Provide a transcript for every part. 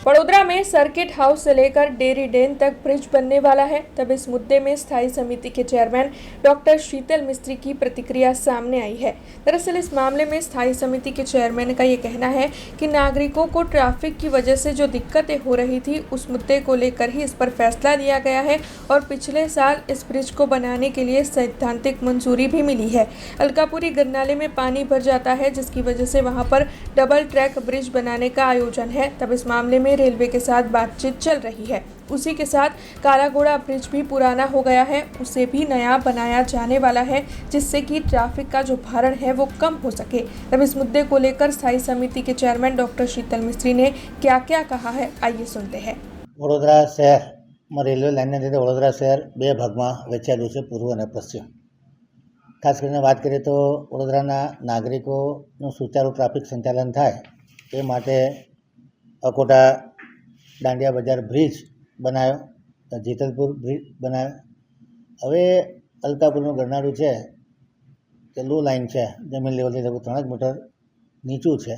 वडोदरा में circuit house से लेकर डेयरी डेन तक ब्रिज बनने वाला है। तब इस मुद्दे में स्थायी समिति के चेयरमैन डॉक्टर शीतल मिस्त्री की प्रतिक्रिया सामने आई है। दरअसल इस मामले में स्थायी समिति के चेयरमैन का ये कहना है कि नागरिकों को ट्रैफिक की वजह से जो दिक्कतें हो रही थी उस मुद्दे को लेकर ही इस पर फैसला लिया गया है और पिछले साल इस ब्रिज को बनाने के लिए सैद्धांतिक मंजूरी भी मिली है। अलकापुरी गरनाले में पानी भर जाता है, जिसकी वजह से वहां पर डबल ट्रैक ब्रिज बनाने का आयोजन है। तब इस मामले में रेलवे के साथ बातचीत चल रही है। उसी के साथ काला घोड़ा ब्रिज भी पुराना हो गया है, उसे भी नया बनाया जाने वाला है, जिससे कि ट्रैफिक का जो भारण है वो कम हो सके। तब इस मुद्दे को लेकर स्थायी समिति के चेयरमैन डॉक्टर शीतल मिस्त्री ने क्या क्या कहा है, आइए सुनते हैं। वडोदरा शहर में रेलवे लाइन ने वडोदरा शहर बे भाग में वेचायेलुं छे, पूर्व और पश्चिम। खास करीने बात करिए तो वडोदराना नागरिकों सुचारू ट्राफिक संचालन थाय ए माटे अकोटा दांडिया बजार ब्रिज बनाव्यो, जेतलपुर ब्रिज बनाव्यो। हवे अलकापुरनुं गरनाळुं छे ते लो लाइन है, जमीन लेवलथी लगभग 3 मीटर नीचुं छे,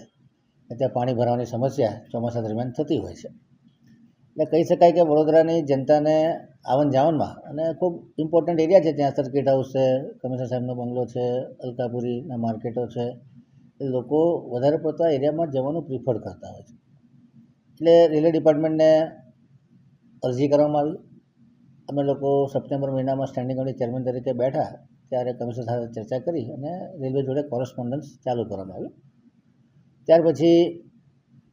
त्यां पाणी भरावानी समस्या ચોમાસા दरमियान थती होय छे। એટલે કહી શકાય કે વડોદરાની જનતાને આવન જાવનમાં અને ખૂબ ઇમ્પોર્ટન્ટ એરિયા છે, ત્યાં સર્કિટ હાઉસ છે, કમિશનર સાહેબનો બંગલો છે, અલકાપુરીના માર્કેટો છે, એ લોકો વધારે પડતા એરિયામાં જવાનું પ્રિફર કરતા હોય છે। એટલે રેલવે ડિપાર્ટમેન્ટને અરજી કરવામાં આવી। અમે લોકો સપ્ટેમ્બર મહિનામાં સ્ટેન્ડિંગ કમિટી ચેરમેન તરીકે બેઠા ત્યારે કમિશનર સાથે ચર્ચા કરી અને રેલવે જોડે કોરસ્પોન્ડન્સ ચાલુ કરવામાં આવ્યું। ત્યાર પછી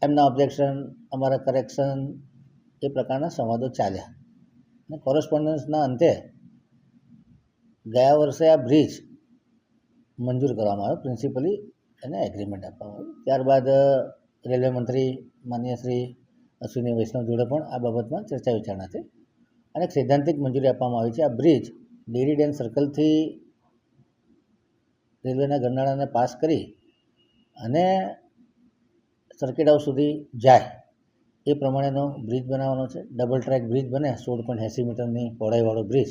એમના ઓબ્જેક્શન, અમારા કરેક્શન, એ પ્રકારના સંવાદો ચાલ્યા અને કોરસ્પોન્ડન્સના અંતે ગયા વર્ષે આ બ્રિજ મંજૂર કરવામાં આવ્યો, પ્રિન્સિપલી એને એગ્રીમેન્ટ આપવામાં આવ્યું। ત્યારબાદ રેલવે મંત્રી માનનીય શ્રી અશ્વિની વૈષ્ણવ જોડે પણ આ બાબતમાં ચર્ચા વિચારણા થઈ અને એક સૈદ્ધાંતિક મંજૂરી આપવામાં આવી છે। આ બ્રિજ ડેરી ડેન સર્કલથી રેલવેના ગરનાળાને પાસ કરી અને સર્કિટ હાઉસ સુધી જાય એ પ્રમાણેનો બ્રિજ બનાવવાનો છે। ડબલ ટ્રેક બ્રિજ બને, 16.80 મીટરની પહોળાઈવાળો બ્રિજ,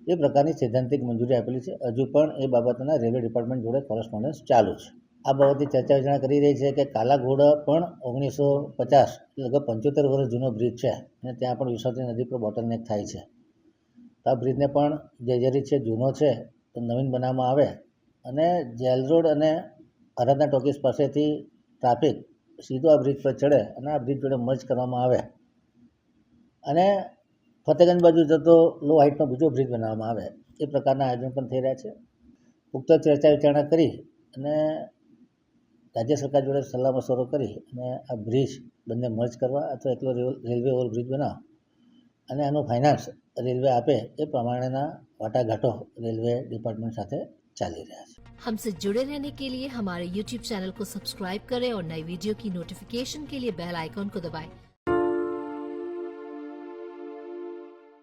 એ પ્રકારની સૈદ્ધાંતિક મંજૂરી આપેલી છે। હજુ પણ એ બાબતના રેલવે ડિપાર્ટમેન્ટ જોડે કોરસ્પોન્ડન્સ ચાલુ છે। આ બાબતની ચર્ચા વિચારણા કરી રહી છે કે કાલા ઘોડા પણ 1950 લગભગ 75 વર્ષ જૂનો બ્રિજ છે અને ત્યાં પણ વિસર્જન નદી પર બોટલનેક થાય છે। તો આ બ્રિજને પણ જર્જરિત છે, જૂનો છે, તો નવીન બનાવવામાં આવે અને જેલ રોડ અને આરાધના ટોકીઝ પાસેથી ટ્રાફિક સીધો આ બ્રિજ પર ચડે અને આ બ્રિજ જોડે મર્જ કરવામાં આવે અને ફતેગંજ બાજુ જતો લો હાઇટનો બીજો બ્રિજ બનાવવામાં આવે, એ પ્રકારના આયોજન પણ થઈ રહ્યા છે। પુખ્ત ચર્ચા વિચારણા કરી અને રાજ્ય સરકાર જોડે સલાહ મશવરો કરી અને આ બ્રિજ બંને મર્જ કરવા અથવા એકલો રેલવે ઓવરબ્રિજ બનાવો અને આનું ફાઇનાન્સ રેલવે આપે એ પ્રમાણેના વાટાઘાટો રેલવે ડિપાર્ટમેન્ટ સાથે ચાલી રહ્યા છે। हमसे जुड़े रहने के लिए हमारे YouTube चैनल को सब्सक्राइब करें और नई वीडियो की नोटिफिकेशन के लिए बेल आइकॉन को दबाएं।